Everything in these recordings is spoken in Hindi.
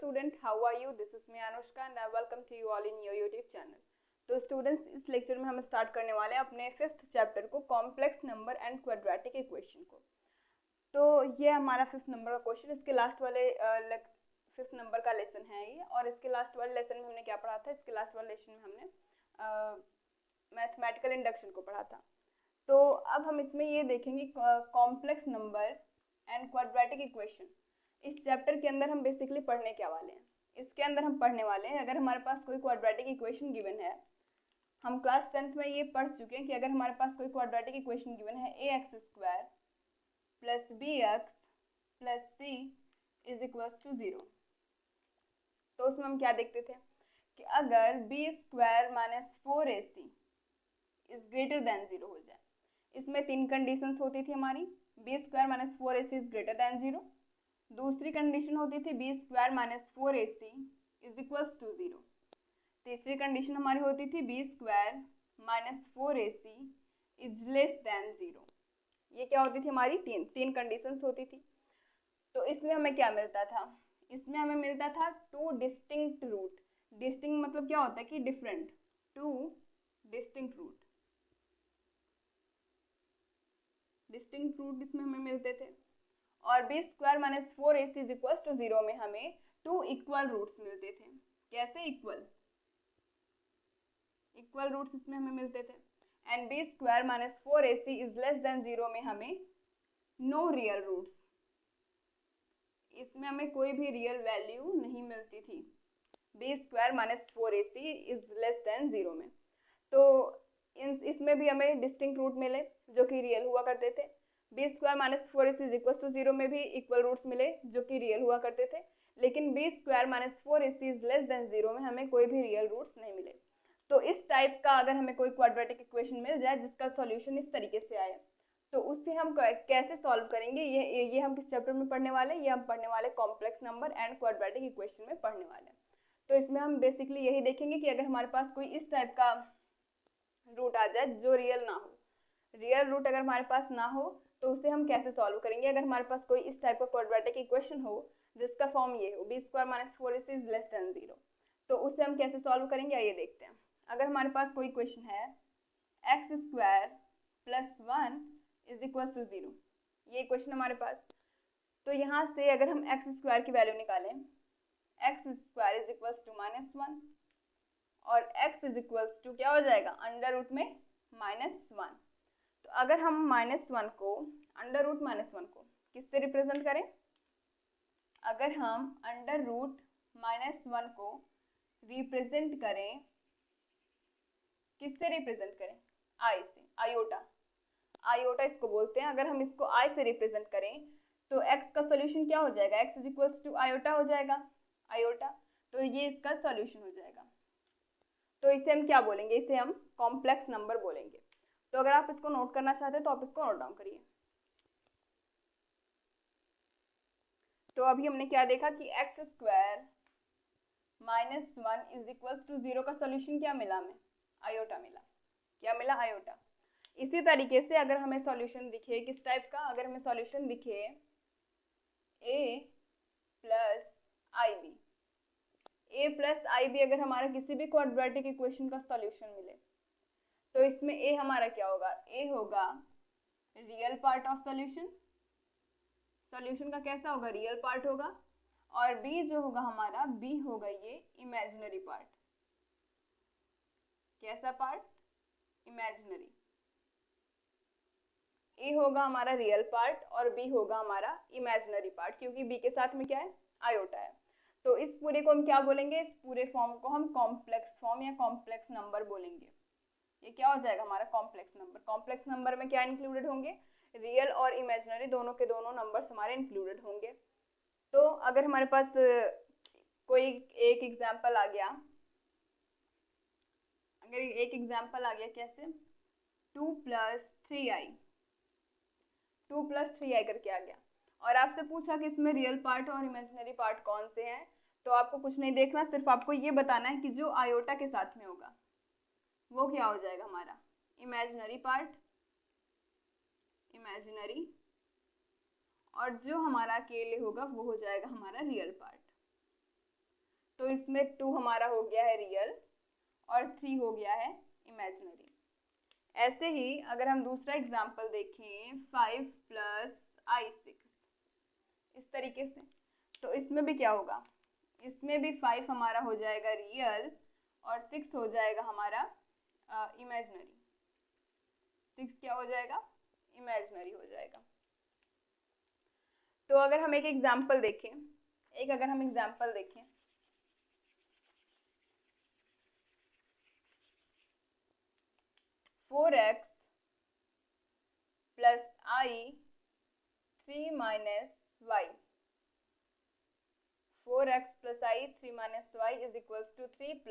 student, how are you? This is me Anushka and I welcome to you all in your YouTube channel. तो स्टूडेंट्स, इस लेक्चर में हम स्टार्ट करने वाले हैं अपने 5th चैप्टर को, complex number and quadratic equation को। तो ये हमारा 5th नंबर का क्वेश्चन, इसके लास्ट वाले 5th नंबर का लेसन है ये। और इसके लास्ट वाले लेसन में हमने क्या पढ़ा था? इसके लास्ट वाले लेसन में हमने मैथमेटिकल इंडक्शन को पढ़ा था। तो अब हम इसमें ये देखेंगे complex number and quadratic equation. इस चैप्टर के अंदर हम बेसिकली पढ़ने क्या वाले हैं? इसके अंदर हम पढ़ने वाले हैं, अगर हमारे पास कोई क्वाड्रेटिक इक्वेशन गिवन है, हम क्लास 10th में ये पढ़ चुके हैं कि अगर हमारे पास कोई क्वाड्रेटिक इक्वेशन गिवन है ax square plus bx plus c is equals to 0, तो उसमें हम क्या देखते थे कि अगर b square minus 4ac is greater than 0 हो जाए। इसमें 3 कंडीशंस होती थी हमारी, b square minus 4ac is greater than 0। दूसरी कंडीशन होती थी b square minus 4ac is equals to 0। तीसरी कंडीशन हमारी होती थी b square minus 4ac is less than 0। ये क्या होती थी हमारी? तीन कंडीशंस होती थी। तो इसमें हमें क्या मिलता था? इसमें हमें मिलता था 2 डिस्टिंक्ट रूट। डिस्टिंक्ट मतलब क्या होता है कि different, 2 distinct root. Distinct root इसमें हमें मिलते थे। और b square minus 4ac is equal to 0 में हमें 2 इक्वल रूट्स मिलते थे। कैसे? इक्वल रूट्स इसमें हमें मिलते थे। And b square minus 4ac is less than 0 में हमें नो रियल रूट्स, इसमें हमें कोई भी रियल वैल्यू नहीं मिलती थी। b square minus 4ac is less than 0 में। तो इसमें भी हमें डिस्टिंक्ट रूट मिले जो कि रियल हुआ करते थे। b square minus 4ac is equal to 0 में भी इक्वल रूट्स मिले जो कि रियल हुआ करते थे। लेकिन b square minus 4ac is less than 0 में हमें कोई भी रियल रूट्स नहीं मिले। तो इस टाइप का अगर हमें कोई क्वाड्रेटिक इक्वेशन मिल जाए जिसका सॉल्यूशन इस तरीके से आए, तो उससे हम कैसे सॉल्व करेंगे, ये हम किस चैप्टर में पढ़ने वाले हैं? ये हम पढ़ने वाले complex number and quadratic equation में पढ़ने वाले हैं। तो इसमें हम बेसिकली यही देखेंगे कि अगर हमारे पास कोई इस टाइप का रूट आ जाए जो रियल ना हो, रियल रूट अगर हमारे पास ना हो, तो उसे हम कैसे सॉल्व करेंगे? अगर हमारे पास कोई इस टाइप का क्वाड्रेटिक इक्वेशन हो जिसका फॉर्म ये हो, b square minus 4ac is less than 0, तो उसे हम कैसे सॉल्व करेंगे? आइए देखते हैं। अगर हमारे पास कोई इक्वेशन है x square plus 1 is equal to 0, ये इक्वेशन हमारे पास। तो यहाँ से अगर हम x स्क्वायर की वैल्यू निकालें, x square is equal to minus 1 और x इज इक्वल टू क्या हो जाएगा? अंडर रूट में माइनस 1। तो अगर हम माइनस 1 को, अंडर रूट माइनस 1 को किससे रिप्रेजेंट करें? अगर हम अंडर रूट माइनस 1 को रिप्रेजेंट करें, किससे रिप्रेजेंट करें? i से, आयोटा। आयोटा इसको बोलते हैं। अगर हम इसको i से रिप्रेजेंट करें तो x का सॉल्यूशन क्या हो जाएगा? x is equal to iota हो जाएगा, आयोटा। तो ये इसका सॉल्यूशन हो जाएगा। तो इसे हम क्या बोलेंगे? इसे हम कॉम्प्लेक्स नंबर बोलेंगे। तो अगर आप इसको नोट करना चाहते हैं तो आप इसको नोट डाउन करिए। तो अभी हमने क्या देखा कि x square minus 1 is equal to 0 का सॉल्यूशन क्या मिला? हमें आयोटा मिला। क्या मिला? आयोटा। इसी तरीके से अगर हमें सॉल्यूशन दिखे किस टाइप का, अगर हमें सॉल्यूशन दिखे a plus ib, a plus ib अगर हमारा किसी भी क्वाड्रेटिक इक्वेशन का सॉल्यूशन मिले, तो इसमें a हमारा क्या होगा? a होगा real part of solution. Solution का कैसा होगा? रियल पार्ट होगा। और b जो होगा हमारा, b होगा ये इमेजिनरी पार्ट। कैसा पार्ट? इमेजिनरी। a होगा हमारा रियल पार्ट और b होगा हमारा इमेजिनरी पार्ट, क्योंकि b के साथ में क्या है? आयोटा है। तो इस पूरे को हम क्या बोलेंगे? इस पूरे फॉर्म को हम कॉम्प्लेक्स फॉर्म या कॉम्प्लेक्स नंबर बोलेंगे। ये क्या हो जाएगा? हमारा कॉम्प्लेक्स नंबर। कॉम्प्लेक्स नंबर में क्या इंक्लूडेड होंगे? रियल और इमेजिनरी दोनों के दोनों नंबर्स हमारे इंक्लूडेड होंगे। तो अगर हमारे पास कोई एक एग्जाम्पल आ गया, अगर एक एग्जाम्पल आ गया कैसे? 2 प्लस 3i करके आ गया, और आपसे पूछा कि इसमें रियल पार्ट और इमेजिनरी पार्ट कौन से हैं, तो आपको कुछ नहीं देखना, सिर्फ आपको ये बताना है कि जो आयोटा के साथ में होगा वो क्या हो जाएगा? हमारा इमेजिनरी पार्ट, इमेजिनरी, और जो हमारा अकेले होगा वो हो जाएगा हमारा रियल पार्ट। इसमें 2 हमारा हो गया है रियल और 3 हो गया है इमेजिनरी। ऐसे ही अगर हम दूसरा एग्जाम्पल देखें 5 + i6 इस तरीके से, तो इसमें भी क्या होगा, इसमें भी 5 हमारा हो जाएगा रियल और 6 हो जाएगा हमारा इमेजिनरी। 6 क्या हो जाएगा, इमेजिनरी हो जाएगा। तो अगर हम एक एग्जाम्पल देखें, 4x + i 3 - y, 4x + i 3 - y is equals to 3 +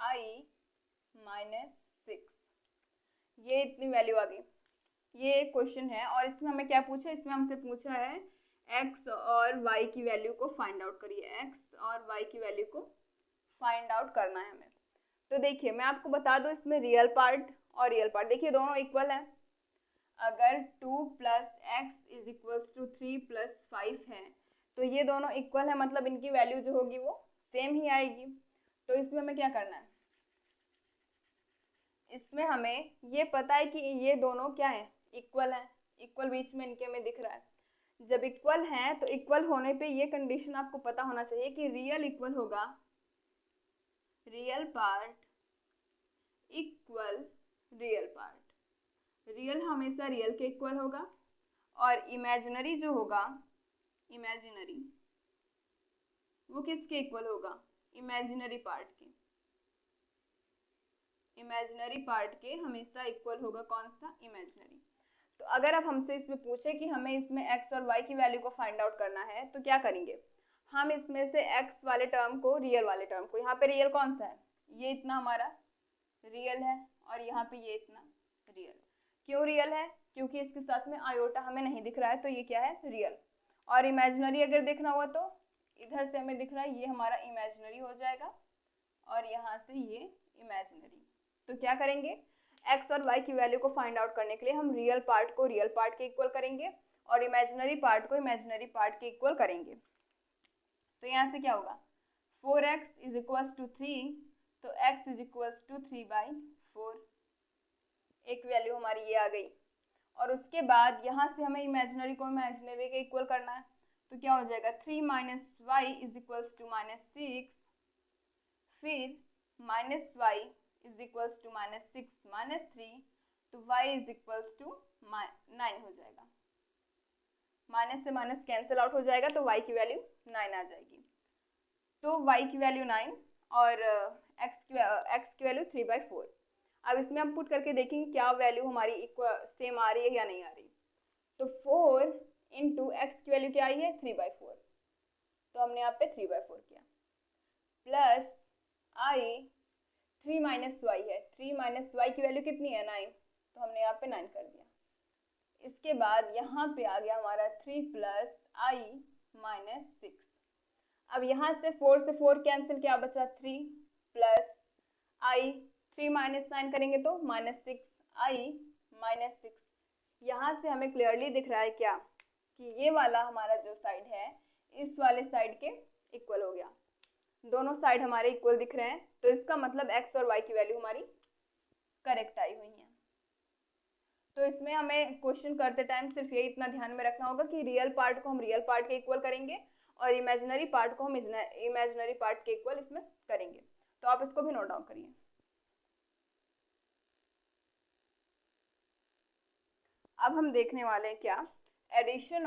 i - 6। ये इतनी वैल्यू आ गई। ये एक क्वेश्चन है और इसमें हमें क्या पूछा है, इसमें हमसे पूछा है x और y की वैल्यू को फाइंड आउट करिए, x और y की वैल्यू को फाइंड आउट करना है हमें। तो देखिए मैं आपको बता दूं, इसमें रियल पार्ट और रियल पार्ट देखिए दोनों इक्वल है। अगर 2 + x इज इक्वल्स टू 3 + 5 है तो ये दोनों इक्वल है, मतलब इनकी वैल्यू जो होगी वो सेम ही आएगी। तो इसमें हमें क्या करना है, इसमें हमें ये पता है कि ये दोनों क्या है, इक्वल है, इक्वल बीच में इनके में दिख रहा है। जब इक्वल हैं तो इक्वल होने पे ये कंडीशन आपको पता होना चाहिए कि रियल इक्वल होगा, real part equal real part, real हमेशा रियल के इक्वल होगा और इमेजिनरी जो होगा, इमेजिनरी वो किसके इक्वल होगा, इमेजिनरी पार्ट के, इमेजिनरी पार्ट के हमेशा इक्वल होगा। कौन सा, इमेजिनरी। तो अगर अब हमसे इसमें पूछे कि हमें इसमें x और y की वैल्यू को फाइंड आउट करना है तो क्या करेंगे, हम इसमें से x वाले टर्म को, रियल वाले टर्म को, यहाँ पे रियल कौन सा है, ये इतना हमारा रियल है और यहाँ पे ये इतना रियल। क्यों रियल है, क्योंकि इसके साथ में आयोटा हमें नहीं दिख रहा है तो ये क्या है, रियल। और इमेजिनरी अगर देखना हुआ तो इधर से हमें दिख रहा है, ये हमारा इमेजिनरी हो जाएगा और यहाँ से ये इमेजिनरी। तो क्या करेंगे, x और y की वैल्यू को फाइंड आउट करने के लिए हम रियल पार्ट को रियल पार्ट के इक्वल करेंगे और इमेजिनरी पार्ट को इमेजिनरी पार्ट के इक्वल करेंगे। तो यहाँ से क्या होगा, 4x इज इक्वल्स टू 3, तो x इज इक्वल्स टू 3/4, एक वैल्यू हमारी ये आ गई। और उसके बाद यहाँ से हमें इमेजिनरी को इमेजिनरी के इक्वल करना है, तो क्या हो जाएगा, 3 - y इज इक्वल्स टू -6, फिर -y इज इक्वल्स टू -6 - 3, तो y इज इक्वल्स टू 9 हो जाएगा। माइनस से माइनस कैंसिल आउट हो जाएगा तो y की वैल्यू 9 आ जाएगी। तो y की वैल्यू 9 और x की वैल्यू 3/4। अब इसमें हम पुट करके देखेंगे क्या वैल्यू हमारी सेम आ रही है या नहीं आ रही। तो 4 × x की वैल्यू क्या आई है, 3/4, तो हमने यहाँ पे 3/4 किया, प्लस i 3 - y है, 3 - y की वैल्यू कितनी है, 9, तो हमने यहाँ पे 9 कर दिया। इसके बाद यहाँ पे आ गया हमारा 3 + i - 6। अब यहाँ से 4 से 4 कैंसिल, क्या बचा, 3 + i, 3 - 9 करेंगे तो -6i - 6। यहाँ से हमें क्लियरली दिख रहा है क्या, कि ये वाला हमारा जो साइड है इस वाले साइड के इक्वल हो गया, दोनों साइड हमारे इक्वल दिख रहे हैं। तो इसका मतलब x और y की वैल्यू हमारी करेक्ट आई हुई है। तो इसमें हमें क्वेश्चन करते टाइम सिर्फ ये इतना ध्यान में रखना होगा कि रियल पार्ट को हम रियल पार्ट के इक्वल करेंगे और इमेजिनरी पार्ट को हम इमेजिनरी पार्ट के इक्वल इसमें करेंगे। तो आप इसको भी नोट डाउन करिए। अब हम देखने वाले हैं क्या, addition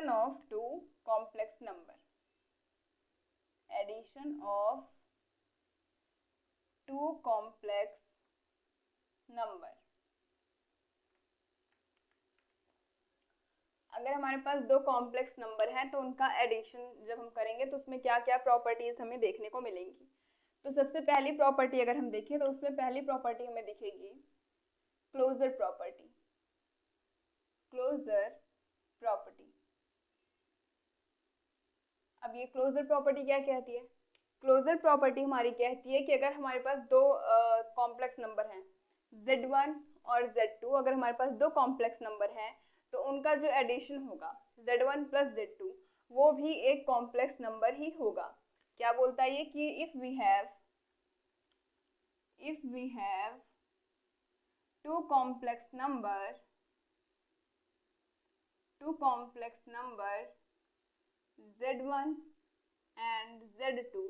of two complex number, addition of two complex number. अगर हमारे पास दो कॉम्प्लेक्स नंबर हैं तो उनका एडिशन जब हम करेंगे तो उसमें क्या क्या प्रॉपर्टीज हमें देखने को मिलेंगी। तो सबसे पहली प्रॉपर्टी अगर हम देखें तो उसमें पहली प्रॉपर्टी हमें दिखेगी क्लोजर प्रॉपर्टी, क्लोजर प्रॉपर्टी। अब ये क्लोजर प्रॉपर्टी क्या कहती है, क्लोजर प्रॉपर्टी हमारी कहती है कि अगर हमारे पास दो कॉम्प्लेक्स नंबर हैं Z1 और Z2, अगर हमारे पास दो कॉम्प्लेक्स नंबर हैं तो उनका जो एडिशन होगा Z1 + Z2 वो भी एक कॉम्प्लेक्स नंबर ही होगा। क्या बोलता है ये कि if we have two complex number z1 and z2,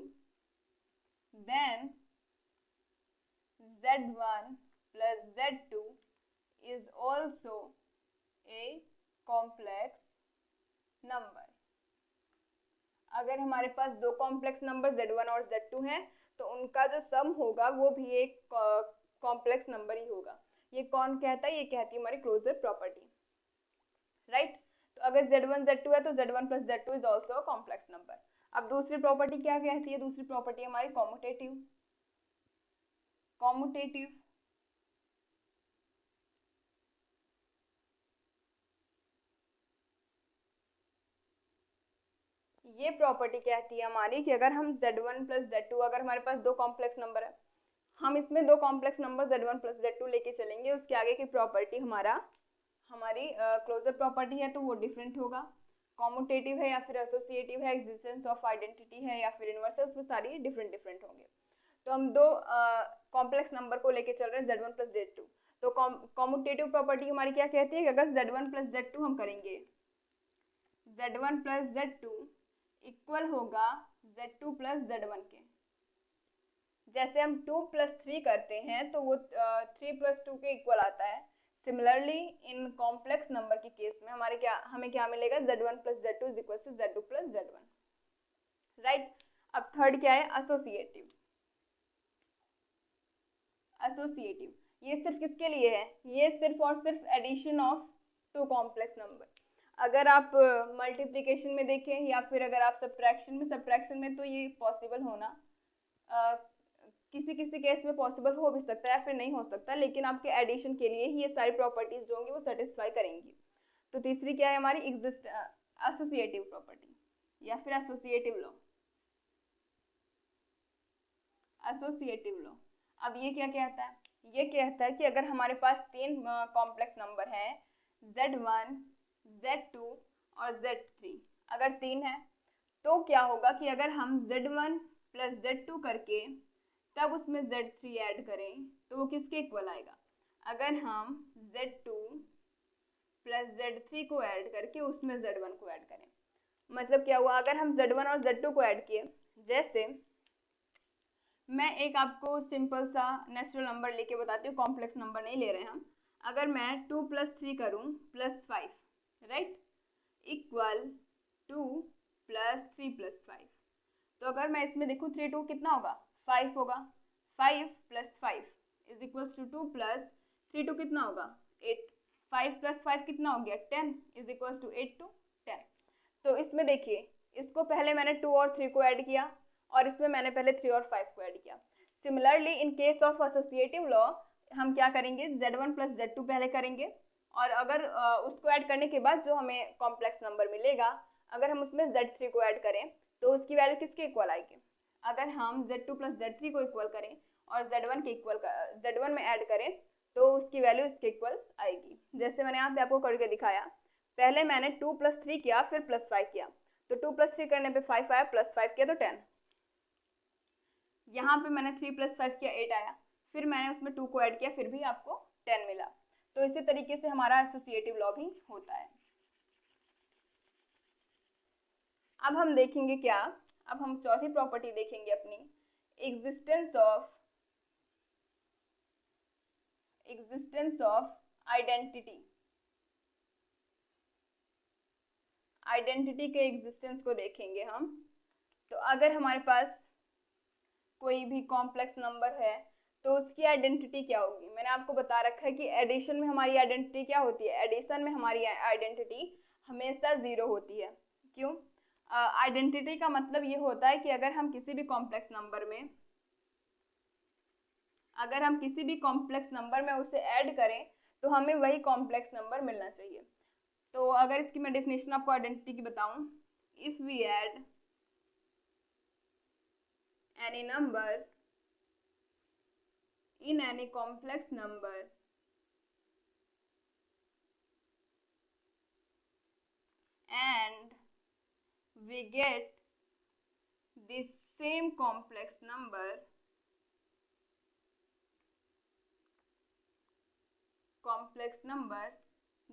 then z1 plus z2 is also a complex number। अगर हमारे पास दो कॉम्प्लेक्स नंबर z1 और z2 हैं तो उनका जो सम होगा वो भी एक कॉम्प्लेक्स नंबर ही होगा। ये कौन कहता है? ये कहती है हमारी क्लोजर प्रॉपर्टी, राइट। तो अगर z1 z2 है तो z1 plus z2 is also a complex number. अब दूसरी प्रॉपर्टी क्या कहती है? दूसरी प्रॉपर्टी हमारी कॉम्यूटेटिव। ये प्रॉपर्टी कहती है हमारी कि अगर हम z1 plus z2, अगर हमारे पास दो कॉम्प्लेक्स नंबर है, हम इसमें दो complex number z1 plus z2 लेके चलेंगे, उसके आगे की प्रॉपर्टी हमारी क्लोजर प्रॉपर्टी है तो वो डिफरेंट होगा। कॉम्यूटेटिव है या फिर एसोसिएटिव है, एग्जिस्टेंस ऑफ आइडेंटिटी है या फिर इनवर्स है, उसमें सारी डिफरेंट होंगे। तो हम दो कॉम्प्लेक्स नंबर को लेके चल रहे हैं z1 plus z2। तो कॉम्यूटेटिव प्रॉपर्टी हमारी क्या कहती है कि अगर z1 plus z2 हम करेंगे, z1 plus z2 इक्वल होगा z2 plus z1 के। जैसे हम 2 plus 3 करते हैं तो वो 3 plus 2 के इक्वल आता है। सिमिलरली इन कॉम्प्लेक्स नंबर के केस में हमें क्या मिलेगा? z1 plus z2 is equal to z2 plus z1, right. अब थर्ड क्या है? एसोसिएटिव। ये सिर्फ किसके लिए है? ये सिर्फ और सिर्फ addition of two complex number. अगर आप मल्टीप्लिकेशन में देखें या फिर अगर आप सब्ट्रैक्शन में तो ये पॉसिबल होना किसी किसी केस में पॉसिबल हो भी सकता है या फिर नहीं हो सकता, लेकिन आपके एडिशन के लिए ही ये सारी प्रॉपर्टीज जो होंगी वो सेटिस्फाई करेंगी। तो तीसरी क्या है हमारी? एसोसिएटिव प्रॉपर्टी या फिर एसोसिएटिव लॉ। अब ये क्या कहता है? ये कहता है कि अगर हमारे पास तीन कॉम्प्लेक्स नंबर हैं z1, z2 और z3, अगर तीन है तो क्या होगा कि अगर हम z1 plus z2 करके तब उसमें z3 ऐड करें तो वो किसके इक्वल आएगा? अगर हम z2 plus z3 को ऐड करके उसमें z1 को ऐड करें, मतलब क्या हुआ? अगर हम z1 और z2 को ऐड किए, जैसे मैं एक आपको सिंपल सा नेचुरल नंबर लेके बताती हूँ, कॉम्प्लेक्स नंबर नहीं ले रहे हम। अगर मैं 2 plus 3 करूँ +5, राइट, इक्वल 2 plus 3 plus 5, तो अगर मैं इसमें देखूँ 3 2 कितना होगा? 5 होगा। 5 plus 5 is equal to 2 plus 3 2 कितना होगा? 8। 5 plus 5 कितना हो गया? 10 इज इक्वल टू 8 to 10। तो इसमें देखिए, इसको पहले मैंने 2 और 3 को ऐड किया और इसमें मैंने पहले 3 और 5 को ऐड किया। Similarly in case of associative law हम क्या करेंगे? z1 plus z2 पहले करेंगे और अगर उसको ऐड करने के बाद जो हमें कॉम्प्लेक्स नंबर मिलेगा, अगर हम उसमें z3 को ऐड करें तो उसकी वैल्यू किसके इक्वल आएगी? अगर हम z2 plus z3 को इक्वल करें और z1 में ऐड करें तो उसकी वैल्यू इसके इक्वल आएगी। जैसे मैंने यहाँ पे आपको करके दिखाया, पहले मैंने 2 plus 3 किया फिर +5 किया, तो 2 plus 3 करने पे 5 आया, +5 किया तो 10। यहाँ पे मैंने 3 plus 5 किया 8 आया, फिर मैंने उसमें 2 को ऐड किया फिर भी आपको 10 मिला। तो इसी तरीके से हमारा एसोसिएटिव लॉ भी होता है। अब हम देखेंगे क्या? अब हम चौथी प्रॉपर्टी देखेंगे अपनी, एग्जिस्टेंस ऑफ आइडेंटिटी के एग्जिस्टेंस को देखेंगे हम। तो अगर हमारे पास कोई भी कॉम्प्लेक्स नंबर है तो उसकी आइडेंटिटी क्या होगी? मैंने आपको बता रखा है कि एडिशन में हमारी आइडेंटिटी क्या होती है? एडिशन में हमारी आइडेंटिटी हमेशा 0 होती है। क्यों? आइडेंटिटी का मतलब ये होता है कि अगर हम किसी भी कॉम्प्लेक्स नंबर में उसे ऐड करें तो हमें वही कॉम्प्लेक्स नंबर मिलना चाहिए। तो अगर इसकी मैं डेफिनेशन आपको आइडेंटिटी की बताऊं, if we add any number in any complex number and we get the same complex number,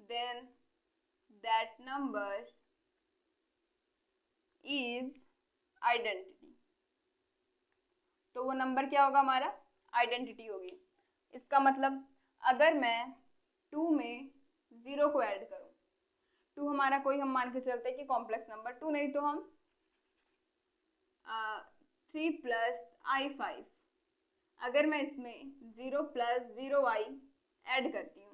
then that number is identity. तो वो नंबर क्या होगा हमारा? आइडेंटिटी होगी। इसका मतलब अगर मैं 2 में 0 को ऐड करूं, 2 हमारा कोई, हम मान के चलते हैं कि कॉम्प्लेक्स नंबर, 2 नहीं तो हम 3 + i5, अगर मैं इसमें 0 + 0i ऐड करती हूँ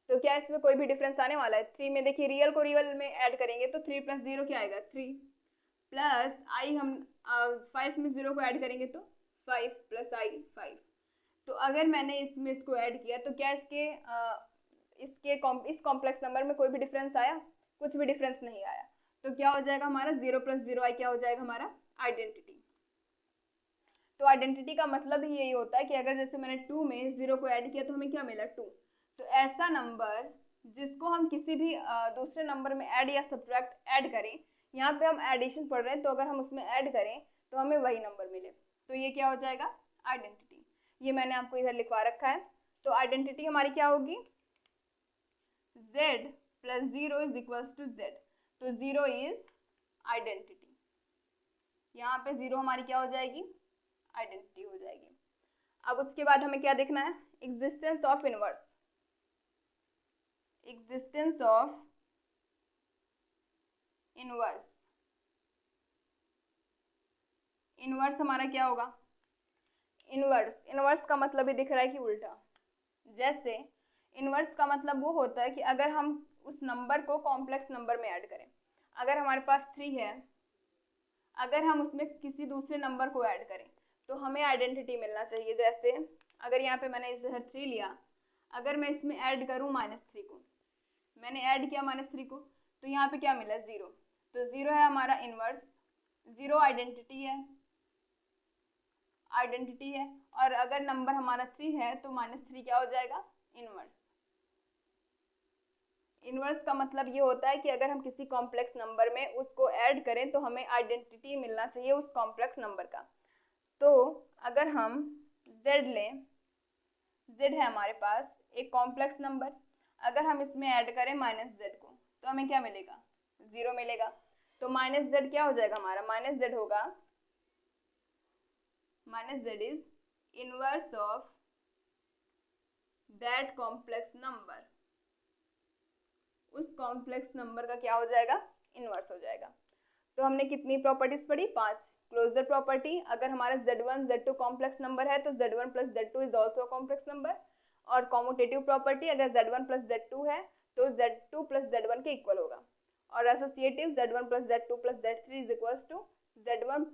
तो क्या इसमें कोई भी डिफरेंस आने वाला है? 3 में देखिए, रियल को रियल में ऐड करेंगे तो 3 + 0 क्या आएगा? 3 प्लस आई, हम 5 में 0 को ऐड करेंगे तो 5 + i 5। तो अगर मैंने इसमें इसको ऐड किया तो क्या इस कॉम्प्लेक्स नंबर में कोई भी डिफरेंस आया? कुछ भी डिफरेंस नहीं आया। तो क्या हो जाएगा हमारा? 0 + 0i क्या हो जाएगा हमारा? आइडेंटिटी। तो आइडेंटिटी का मतलब ही यही होता है कि अगर जैसे मैंने 2 में 0 को ऐड किया तो हमें क्या मिला? 2। तो ऐसा नंबर जिसको हम किसी भी दूसरे नंबर में ऐड या सब्ट्रैक्ट ऐड करें, यहाँ पे हम एडिशन पढ़ रहे हैं तो अगर हम उसमें ऐड करें तो हमें वही नंबर मिले, तो ये क्या हो जाएगा? आइडेंटिटी। ये मैंने आपको इधर लिखवा रखा है। तो आइडेंटिटी हमारी क्या होगी? z + 0 = z। तो 0 इज आइडेंटिटी। यहाँ पे 0 हमारी क्या हो जाएगी? आइडेंटिटी हो जाएगी। अब उसके बाद हमें क्या देखना है? Existence of inverse. Existence of inverse. Inverse हमारा क्या होगा? इनवर्स का मतलब ही दिख रहा है कि उल्टा। जैसे इनवर्स का मतलब वो होता है कि अगर हम उस नंबर को कॉम्प्लेक्स नंबर में ऐड करें, अगर हमारे पास 3 है, अगर हम उसमें किसी दूसरे नंबर को ऐड करें तो हमें आइडेंटिटी मिलना चाहिए। जैसे अगर यहाँ पे मैंने इधर 3 लिया, अगर मैं इसमें ऐड करूँ -3 को, मैंने ऐड किया -3 को, तो यहाँ पे क्या मिला? 0। तो 0 है हमारा इनवर्स, 0 आइडेंटिटी है। और अगर नंबर हमारा 3 है तो -3 क्या हो जाएगा? इनवर्स। इनवर्स का मतलब ये होता है कि अगर हम किसी कॉम्प्लेक्स नंबर में उसको ऐड करें तो हमें आइडेंटिटी मिलना चाहिए उस कॉम्प्लेक्स नंबर का। तो अगर हम z लें, z है हमारे पास एक कॉम्प्लेक्स नंबर, अगर हम इसमें ऐड करें -z को तो हमें क्या मिलेगा? 0 मिलेगा। तो -z क्या हो जाएगा हमारा? -z होगा, -z is inverse of that complex number. उस कॉम्प्लेक्स नंबर का क्या हो जाएगा? इनवर्स हो जाएगा। तो हमने कितनी प्रॉपर्टीज पढ़ी? 5। क्लोजर प्रॉपर्टी, अगर हमारा z1 z2 कॉम्प्लेक्स नंबर है तो z1 + z2 is also complex number. और कॉम्यूटेटिव प्रॉपर्टी, अगर z1 + z2 है तो z2 + z1 के इक्वल होगा। और associative, z1 + z2 + z3 is equal to z1 +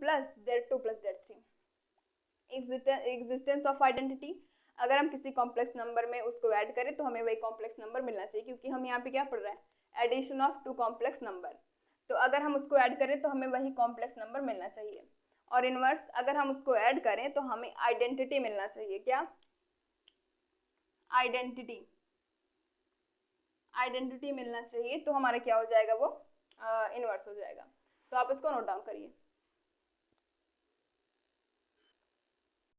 z2 + z3। Existence of identity, अगर हम किसी कॉम्प्लेक्स नंबर में उसको ऐड करें तो हमें वही कॉम्प्लेक्स नंबर मिलना चाहिए, क्योंकि हम यहाँ पे क्या पढ़ रहे हैं? Addition of 2 complex number. तो अगर हम उसको ऐड करें तो हमें वही कॉम्प्लेक्स नंबर मिलना चाहिए। और इनवर्स, अगर हम उसको ऐड करें तो हमें आइडेंटिटी मिलना चाहिए। क्या? आइडेंटिटी मिलना चाहिए, तो हमारा क्या हो जाएगा? वो इनवर्स हो जाएगा। तो आप इसको नोट डाउन करिए।